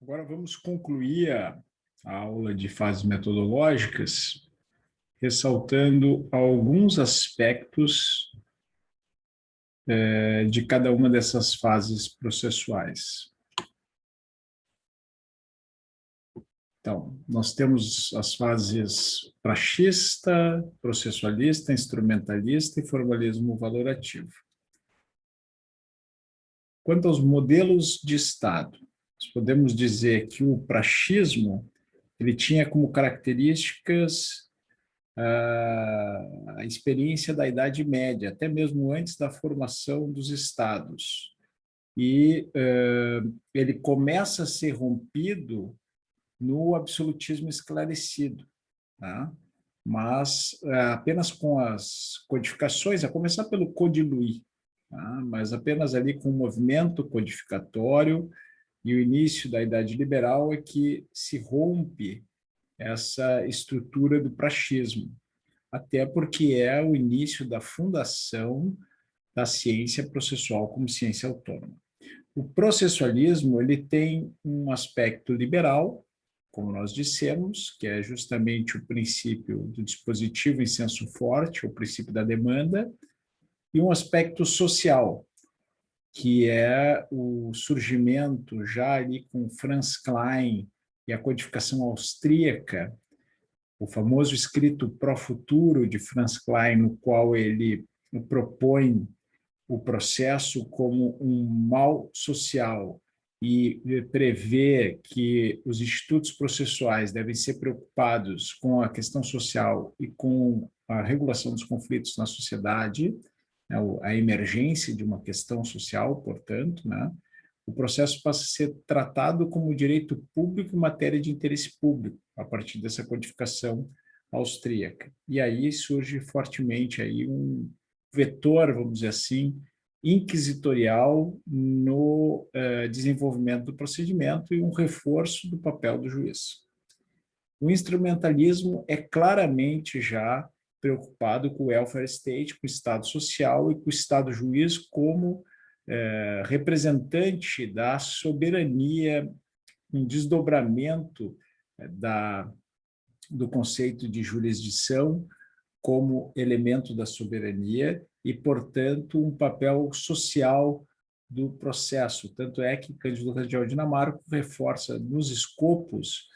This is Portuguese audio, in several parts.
Agora vamos concluir a aula de fases metodológicas, ressaltando alguns aspectos de cada uma dessas fases processuais. Então, nós temos as fases praxista, processualista, instrumentalista e formalismo valorativo. Quanto aos modelos de Estado, nós podemos dizer que o praxismo ele tinha como características a experiência da Idade Média, até mesmo antes da formação dos estados. E ele começa a ser rompido no absolutismo esclarecido, tá? Mas apenas com as codificações, a começar pelo Code Louis, tá? Mas apenas ali com o movimento codificatório e o início da Idade Liberal é que se rompe essa estrutura do praxismo, até porque é o início da fundação da ciência processual como ciência autônoma. O processualismo ele tem um aspecto liberal, como nós dissemos, que é justamente o princípio do dispositivo em senso forte, o princípio da demanda, e um aspecto social, que é o surgimento já ali com Franz Klein e a codificação austríaca, o famoso escrito Pro Futuro de Franz Klein, no qual ele propõe o processo como um mal social e prevê que os institutos processuais devem ser preocupados com a questão social e com a regulação dos conflitos na sociedade, né, a emergência de uma questão social, portanto, né, o processo passa a ser tratado como direito público em matéria de interesse público, a partir dessa codificação austríaca. E aí surge fortemente aí um vetor, vamos dizer assim, inquisitorial no desenvolvimento do procedimento e um reforço do papel do juiz. O instrumentalismo é claramente já preocupado com o welfare state, com o Estado social e com o Estado juiz como representante da soberania, um desdobramento do conceito de jurisdição como elemento da soberania e, portanto, um papel social do processo. Tanto é que Cândido Rangel Dinamarco reforça nos escopos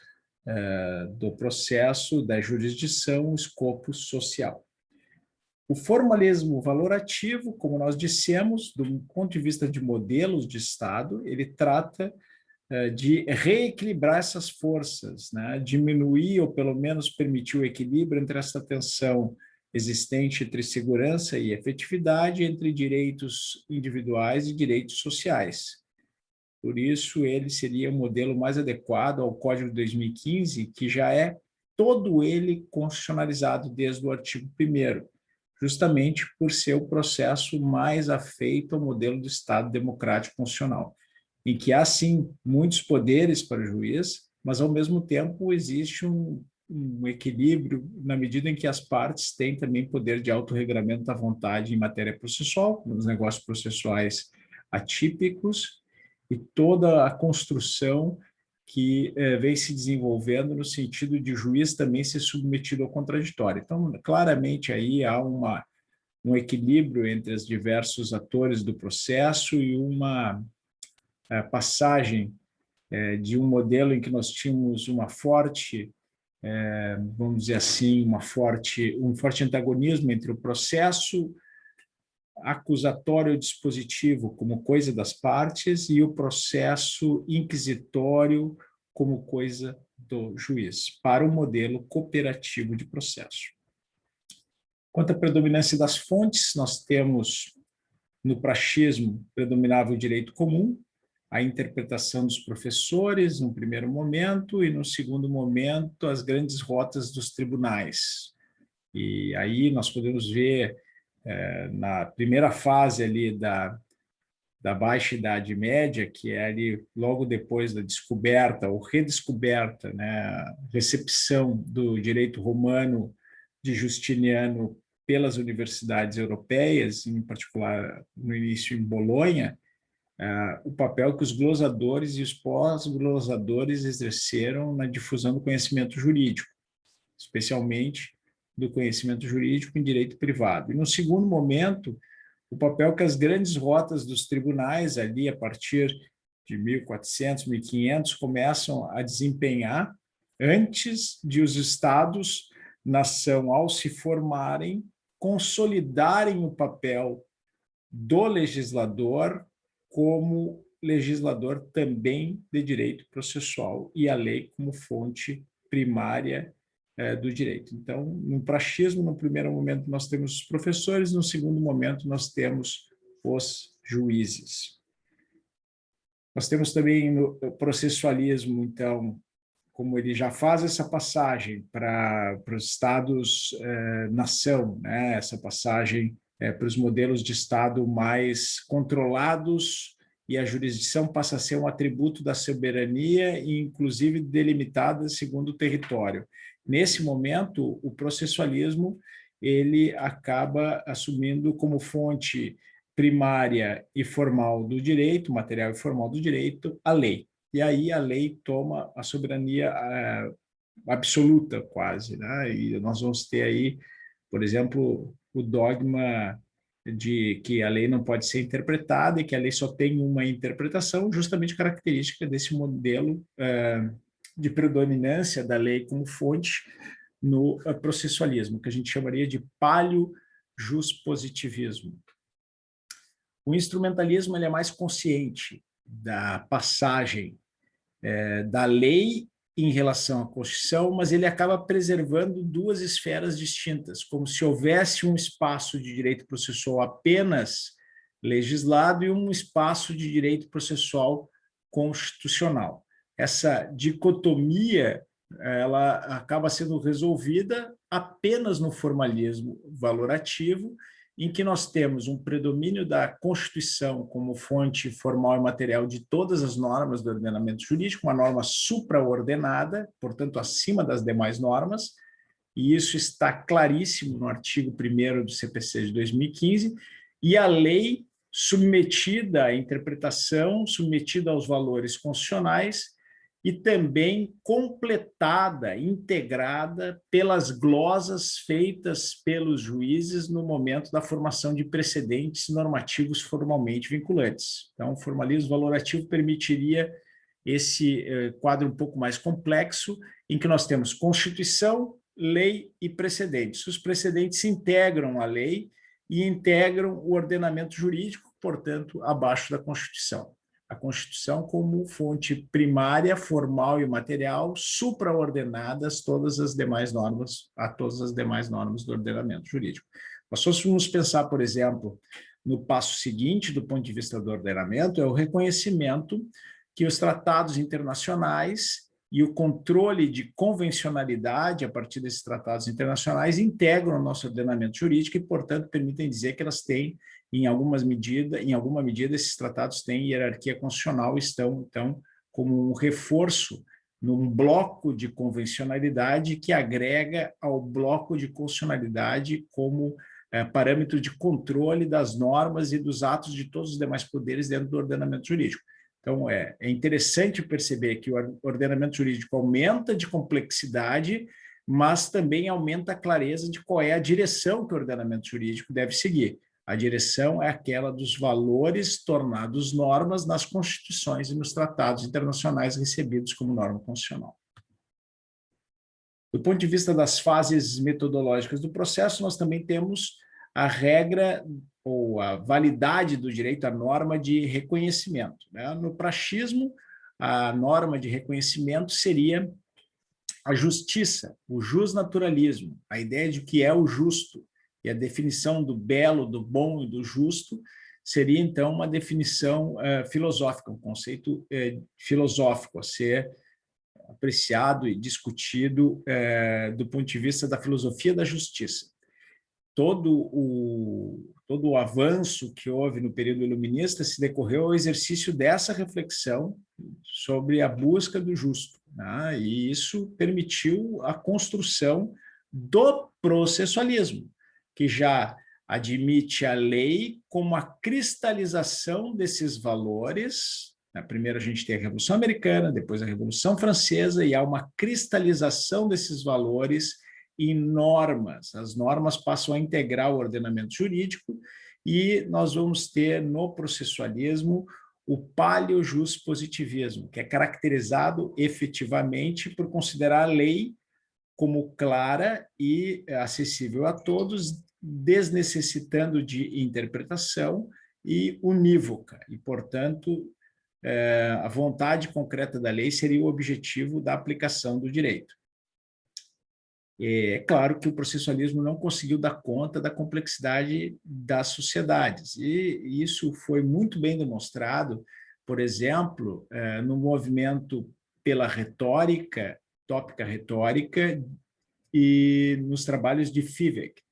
do processo, da jurisdição, o escopo social. O formalismo valorativo, como nós dissemos, do ponto de vista de modelos de Estado, ele trata de reequilibrar essas forças, né? Diminuir ou pelo menos permitir o equilíbrio entre essa tensão existente entre segurança e efetividade, entre direitos individuais e direitos sociais. Por isso, ele seria o modelo mais adequado ao Código de 2015, que já é todo ele constitucionalizado desde o artigo 1º, justamente por ser o processo mais afeito ao modelo do Estado democrático constitucional, em que há, sim, muitos poderes para o juiz, mas, ao mesmo tempo, existe um equilíbrio na medida em que as partes têm também poder de autorregulamento à vontade em matéria processual, nos negócios processuais atípicos, e toda a construção que vem se desenvolvendo no sentido de o juiz também ser submetido ao contraditório. Então, claramente, aí há um equilíbrio entre os diversos atores do processo e uma passagem de um modelo em que nós tínhamos uma forte, vamos dizer assim, um forte antagonismo entre o processo acusatório dispositivo como coisa das partes e o processo inquisitório como coisa do juiz, para o modelo cooperativo de processo. Quanto à predominância das fontes, nós temos no praxismo predominava o direito comum, a interpretação dos professores, no primeiro momento, e no segundo momento, as grandes rotas dos tribunais. E aí nós podemos ver, na primeira fase ali da Baixa Idade Média, que é ali logo depois da descoberta ou redescoberta, né, recepção do direito romano de Justiniano pelas universidades europeias, em particular no início em Bolonha, o papel que os glosadores e os pós-glosadores exerceram na difusão do conhecimento jurídico, especialmente do conhecimento jurídico em direito privado. E, no segundo momento, o papel que as grandes rotas dos tribunais, ali a partir de 1400, 1500, começam a desempenhar antes de os estados, nação, ao se formarem, consolidarem o papel do legislador como legislador também de direito processual e a lei como fonte primária do direito. Então, no praxismo, no primeiro momento, nós temos os professores, no segundo momento, nós temos os juízes. Nós temos também no processualismo, então, como ele já faz essa passagem para os estados-nação, né? Essa passagem para os modelos de Estado mais controlados, e a jurisdição passa a ser um atributo da soberania, e inclusive delimitada segundo o território. Nesse momento, o processualismo ele acaba assumindo como fonte primária e formal do direito, material e formal do direito, a lei. E aí a lei toma a soberania absoluta, quase, né? E nós vamos ter aí, por exemplo, o dogma de que a lei não pode ser interpretada e que a lei só tem uma interpretação, justamente característica desse modelo de predominância da lei como fonte no processualismo, que a gente chamaria de paleojuspositivismo. O instrumentalismo ele é mais consciente da passagem da lei em relação à Constituição, mas ele acaba preservando duas esferas distintas, como se houvesse um espaço de direito processual apenas legislado e um espaço de direito processual constitucional. Essa dicotomia ela acaba sendo resolvida apenas no formalismo valorativo, em que nós temos um predomínio da Constituição como fonte formal e material de todas as normas do ordenamento jurídico, uma norma supraordenada, portanto, acima das demais normas, e isso está claríssimo no artigo 1º do CPC de 2015, e a lei submetida à interpretação, submetida aos valores constitucionais, e também completada, integrada pelas glosas feitas pelos juízes no momento da formação de precedentes normativos formalmente vinculantes. Então, o formalismo valorativo permitiria esse quadro um pouco mais complexo, em que nós temos Constituição, lei e precedentes. Os precedentes integram a lei e integram o ordenamento jurídico, portanto, abaixo da Constituição. A Constituição como fonte primária, formal e material, supraordenadas todas as demais normas, a todas as demais normas do ordenamento jurídico. Nós fôssemos pensar, por exemplo, no passo seguinte, do ponto de vista do ordenamento, é o reconhecimento que os tratados internacionais e o controle de convencionalidade a partir desses tratados internacionais integram o nosso ordenamento jurídico e, portanto, permitem dizer que elas têm em alguma medida, esses tratados têm hierarquia constitucional e estão, então, como um reforço num bloco de convencionalidade que agrega ao bloco de constitucionalidade como parâmetro de controle das normas e dos atos de todos os demais poderes dentro do ordenamento jurídico. Então, é interessante perceber que o ordenamento jurídico aumenta de complexidade, mas também aumenta a clareza de qual é a direção que o ordenamento jurídico deve seguir. A direção é aquela dos valores tornados normas nas constituições e nos tratados internacionais recebidos como norma constitucional. Do ponto de vista das fases metodológicas do processo, nós também temos a regra ou a validade do direito à norma de reconhecimento, né? No praxismo, a norma de reconhecimento seria a justiça, o justnaturalismo, a ideia de que é o justo. E a definição do belo, do bom e do justo seria, então, uma definição filosófica, um conceito filosófico a ser apreciado e discutido do ponto de vista da filosofia da justiça. Todo o avanço que houve no período iluminista se decorreu ao exercício dessa reflexão sobre a busca do justo, né? E isso permitiu a construção do processualismo, que já admite a lei como a cristalização desses valores. Primeiro a gente tem a Revolução Americana, depois a Revolução Francesa, e há uma cristalização desses valores em normas. As normas passam a integrar o ordenamento jurídico e nós vamos ter no processualismo o paleojuspositivismo, que é caracterizado efetivamente por considerar a lei como clara e acessível a todos, desnecessitando de interpretação e unívoca. E, portanto, a vontade concreta da lei seria o objetivo da aplicação do direito. É claro que o processualismo não conseguiu dar conta da complexidade das sociedades, e isso foi muito bem demonstrado, por exemplo, no movimento pela retórica, tópica retórica, e nos trabalhos de Fivéc.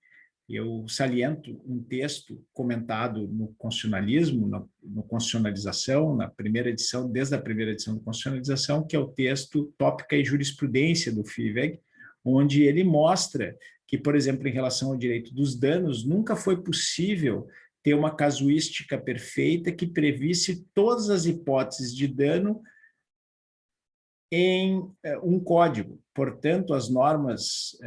Eu saliento um texto comentado no Constitucionalismo, no Constitucionalização, na primeira edição, desde a primeira edição do Constitucionalização, que é o texto Tópica e Jurisprudência do Fivéc, onde ele mostra que, por exemplo, em relação ao direito dos danos, nunca foi possível ter uma casuística perfeita que previsse todas as hipóteses de dano em um código. Portanto, as normas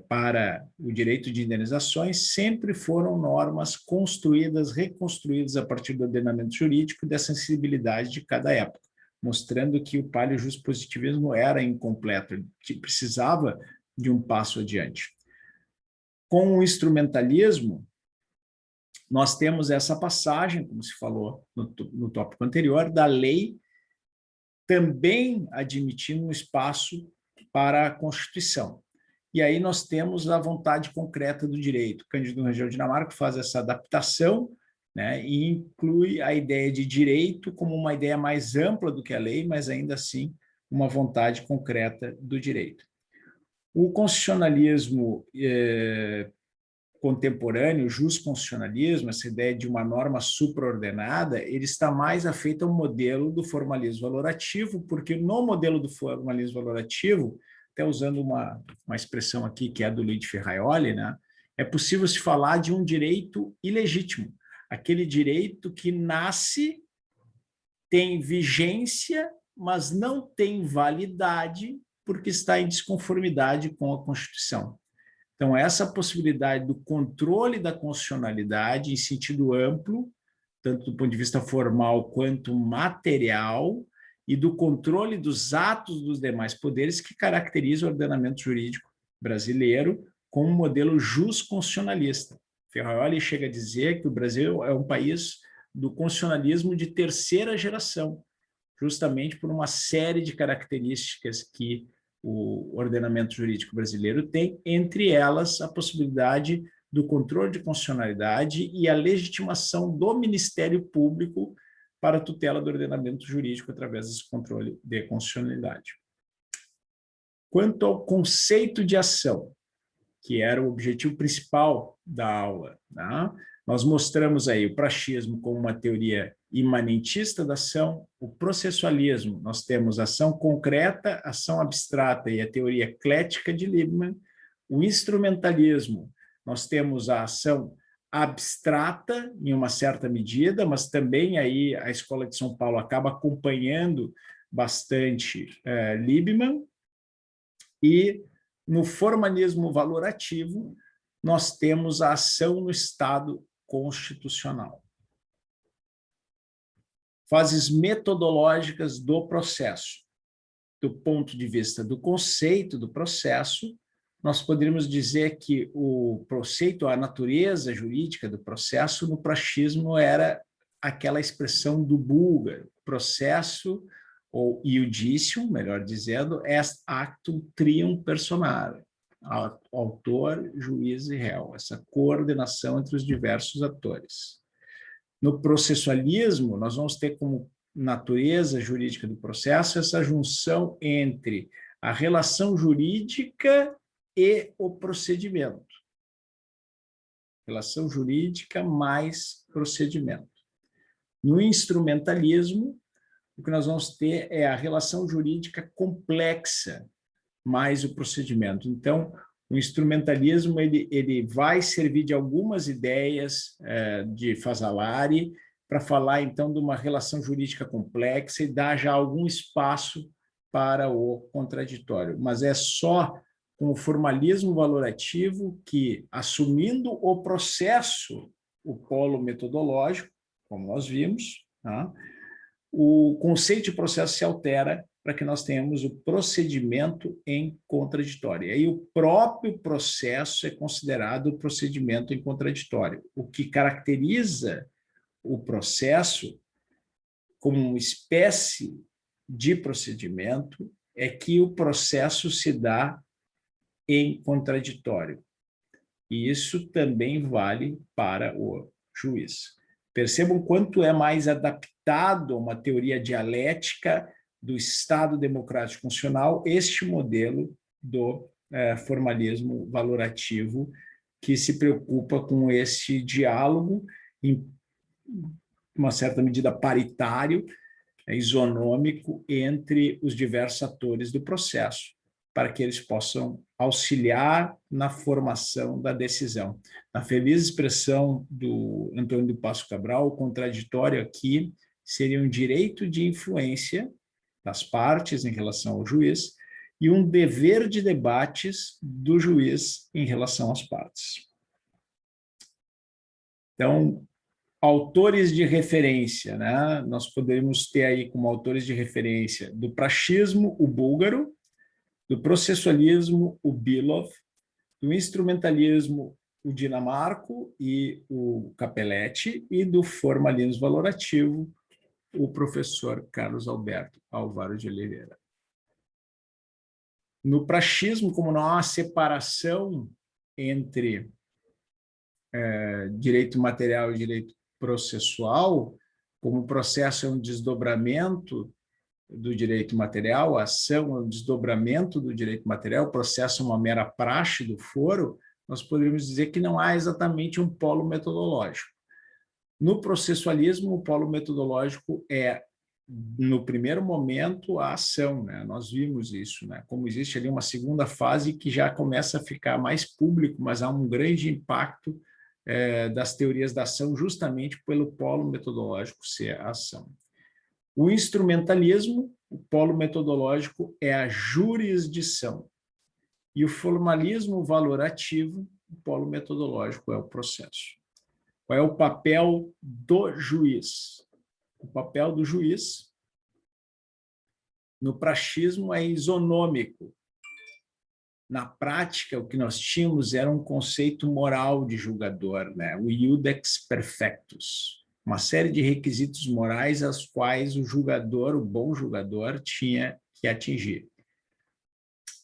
para o direito de indenizações sempre foram normas construídas, reconstruídas a partir do ordenamento jurídico e da sensibilidade de cada época, mostrando que o paleojuspositivismo era incompleto, que precisava de um passo adiante. Com o instrumentalismo, nós temos essa passagem, como se falou no tópico anterior, da lei também admitindo um espaço para a Constituição. E aí nós temos a vontade concreta do direito. Cândido Rangel Dinamarca faz essa adaptação, né, e inclui a ideia de direito como uma ideia mais ampla do que a lei, mas ainda assim uma vontade concreta do direito. O constitucionalismo contemporâneo, o jusconstitucionalismo, essa ideia de uma norma supraordenada, ele está mais afeito ao modelo do formalismo valorativo, porque no modelo do formalismo valorativo, até usando uma expressão aqui que é do Luigi Ferraioli, né, é possível se falar de um direito ilegítimo, aquele direito que nasce, tem vigência, mas não tem validade, porque está em desconformidade com a Constituição. Então, essa possibilidade do controle da constitucionalidade em sentido amplo, tanto do ponto de vista formal quanto material, e do controle dos atos dos demais poderes que caracteriza o ordenamento jurídico brasileiro como um modelo jusconstitucionalista. Ferraioli chega a dizer que o Brasil é um país do constitucionalismo de terceira geração, justamente por uma série de características que o ordenamento jurídico brasileiro tem, entre elas a possibilidade do controle de constitucionalidade e a legitimação do Ministério Público para a tutela do ordenamento jurídico através desse controle de constitucionalidade. Quanto ao conceito de ação, que era o objetivo principal da aula, né? Nós mostramos aí o praxismo como uma teoria imanentista da ação, o processualismo, nós temos ação concreta, ação abstrata e a teoria eclética de Liebman, o instrumentalismo, nós temos a ação abstrata em uma certa medida, mas também aí a Escola de São Paulo acaba acompanhando bastante Liebman, e no formalismo valorativo nós temos a ação no Estado constitucional. Fases metodológicas do processo. Do ponto de vista do conceito do processo, nós poderíamos dizer que o conceito, a natureza jurídica do processo no praxismo era aquela expressão do Bulgar, processo ou iudicium, melhor dizendo, est actum trium personare, autor, juiz e réu, essa coordenação entre os diversos atores. No processualismo, nós vamos ter como natureza jurídica do processo essa junção entre a relação jurídica e o procedimento. Relação jurídica mais procedimento. No instrumentalismo, o que nós vamos ter é a relação jurídica complexa mais o procedimento. Então, O instrumentalismo ele vai servir de algumas ideias de Fazzolari para falar, então, de uma relação jurídica complexa e dar já algum espaço para o contraditório. Mas é só com o formalismo valorativo que, assumindo o processo, o polo metodológico, como nós vimos, tá? O conceito de processo se altera para que nós tenhamos o procedimento em contraditório. E aí o próprio processo é considerado o procedimento em contraditório. O que caracteriza o processo como uma espécie de procedimento é que o processo se dá em contraditório. E isso também vale para o juiz. Percebam quanto é mais adaptado a uma teoria dialética do Estado democrático funcional este modelo do formalismo valorativo, que se preocupa com esse diálogo, em uma certa medida paritário, isonômico, entre os diversos atores do processo, para que eles possam auxiliar na formação da decisão. Na feliz expressão do Antônio de Passo Cabral, o contraditório aqui seria um direito de influência das partes em relação ao juiz e um dever de debates do juiz em relação às partes. Então, autores de referência, né? Nós poderíamos ter aí como autores de referência do praxismo, o búlgaro, do processualismo, o Bilov, do instrumentalismo, o Dinamarco e o Capelletti, e do formalismo valorativo, o professor Carlos Alberto Alvaro de Oliveira. No praxismo, como não há uma separação entre direito material e direito processual, como o processo é um desdobramento do direito material, a ação é um desdobramento do direito material, o processo é uma mera praxe do foro, nós poderíamos dizer que não há exatamente um polo metodológico. No processualismo, o polo metodológico é, no primeiro momento, a ação, né? Nós vimos isso, né? Como existe ali uma segunda fase que já começa a ficar mais público, mas há um grande impacto das teorias da ação justamente pelo polo metodológico ser a ação. O instrumentalismo, o polo metodológico, é a jurisdição. E o formalismo valorativo, o polo metodológico, é o processo. Qual é o papel do juiz? O papel do juiz, no praxismo, é isonômico. Na prática, o que nós tínhamos era um conceito moral de julgador, né? O iudex perfectus. Uma série de requisitos morais aos quais o julgador, o bom julgador, tinha que atingir.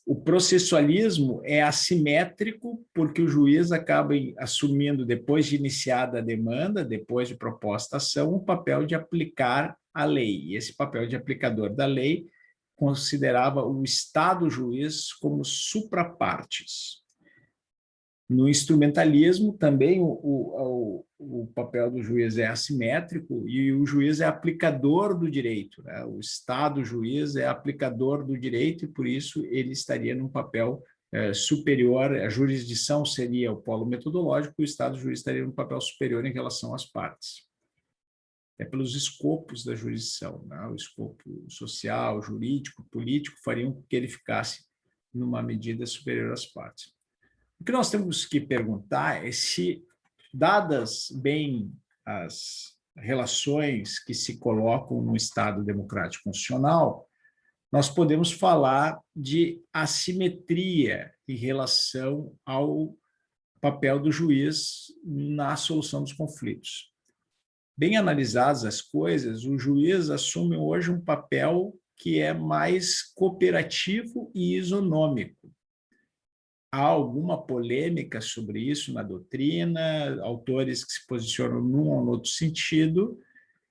O processualismo é assimétrico, porque o juiz acaba assumindo, depois de iniciada a demanda, depois de proposta a ação, o papel de aplicar a lei. E esse papel de aplicador da lei considerava o Estado juiz como suprapartes. No instrumentalismo, também o papel do juiz é assimétrico e o juiz é aplicador do direito, né? O Estado juiz é aplicador do direito e, por isso, ele estaria num papel superior. A jurisdição seria o polo metodológico e o Estado juiz estaria num papel superior em relação às partes. É pelos escopos da jurisdição, né? O escopo social, jurídico, político, fariam com que ele ficasse numa medida superior às partes. O que nós temos que perguntar é se, dadas bem as relações que se colocam no Estado democrático constitucional, nós podemos falar de assimetria em relação ao papel do juiz na solução dos conflitos. Bem analisadas as coisas, o juiz assume hoje um papel que é mais cooperativo e isonômico. Há alguma polêmica sobre isso na doutrina, autores que se posicionam num ou no outro sentido,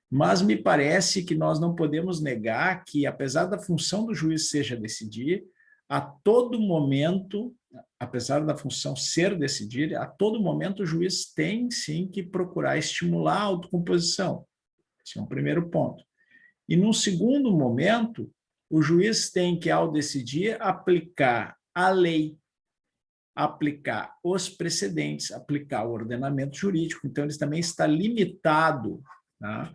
mas me parece que nós não podemos negar que, apesar da função do juiz seja decidir, a todo momento, apesar da função ser decidir, a todo momento o juiz tem, sim, que procurar estimular a autocomposição. Esse é um primeiro ponto. E, num segundo momento, o juiz tem que, ao decidir, aplicar a lei. aplicar os precedentes, aplicar o ordenamento jurídico. Então, ele também está limitado, tá,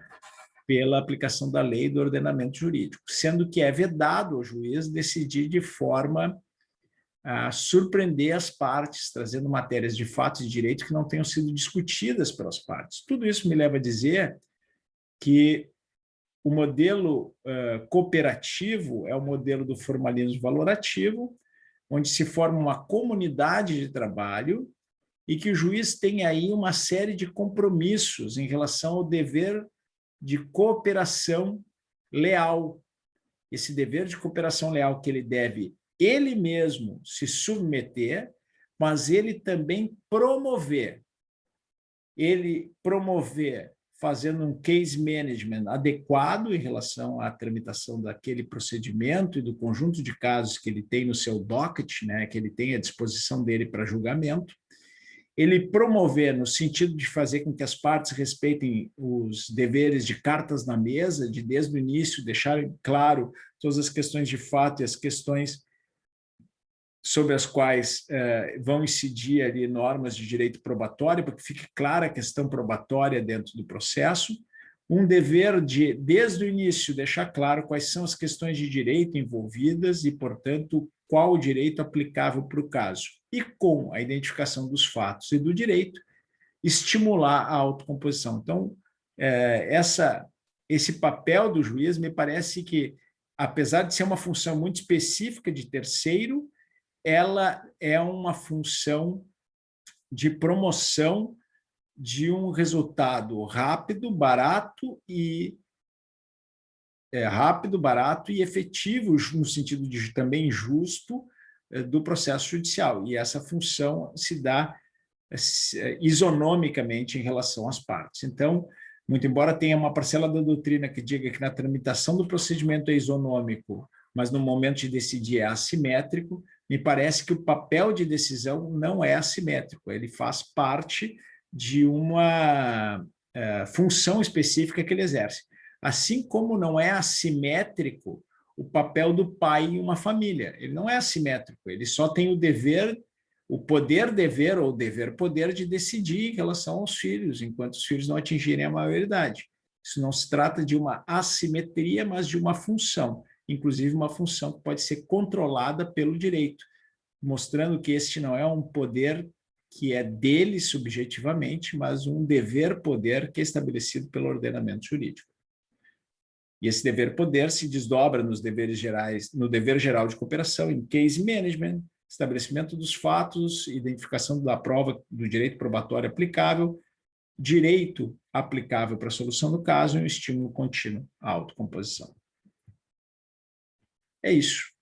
pela aplicação da lei e do ordenamento jurídico, sendo que é vedado ao juiz decidir de forma a surpreender as partes, trazendo matérias de fato e de direito que não tenham sido discutidas pelas partes. Tudo isso me leva a dizer que o modelo cooperativo é o modelo do formalismo valorativo, onde se forma uma comunidade de trabalho e que o juiz tem aí uma série de compromissos em relação ao dever de cooperação leal. Esse dever de cooperação leal que ele deve ele mesmo se submeter, mas ele também promover. Ele promover fazendo um case management adequado em relação à tramitação daquele procedimento e do conjunto de casos que ele tem no seu docket, né, que ele tem à disposição dele para julgamento. Ele promover no sentido de fazer com que as partes respeitem os deveres de cartas na mesa, de desde o início deixarem claro todas as questões de fato e as questões sobre as quais vão incidir ali normas de direito probatório, para que fique clara a questão probatória dentro do processo. Um dever de, desde o início, deixar claro quais são as questões de direito envolvidas e, portanto, qual o direito aplicável para o caso. E com a identificação dos fatos e do direito, estimular a autocomposição. Então, esse papel do juiz me parece que, apesar de ser uma função muito específica de terceiro, ela é uma função de promoção de um resultado rápido, barato e efetivo, no sentido de também justo, do processo judicial. E essa função se dá isonomicamente em relação às partes. Então, muito embora tenha uma parcela da doutrina que diga que na tramitação do procedimento é isonômico, mas no momento de decidir é assimétrico, me parece que o papel de decisão não é assimétrico, ele faz parte de uma função específica que ele exerce. Assim como não é assimétrico o papel do pai em uma família, ele não é assimétrico, ele só tem o dever, o poder-dever ou dever-poder de decidir em relação aos filhos, enquanto os filhos não atingirem a maioridade. Isso não se trata de uma assimetria, mas de uma função, inclusive uma função que pode ser controlada pelo direito, mostrando que este não é um poder que é dele subjetivamente, mas um dever-poder que é estabelecido pelo ordenamento jurídico. E esse dever-poder se desdobra nos deveres gerais, no dever geral de cooperação, em case management, estabelecimento dos fatos, identificação da prova do direito probatório aplicável, direito aplicável para a solução do caso e um estímulo contínuo à autocomposição. É isso.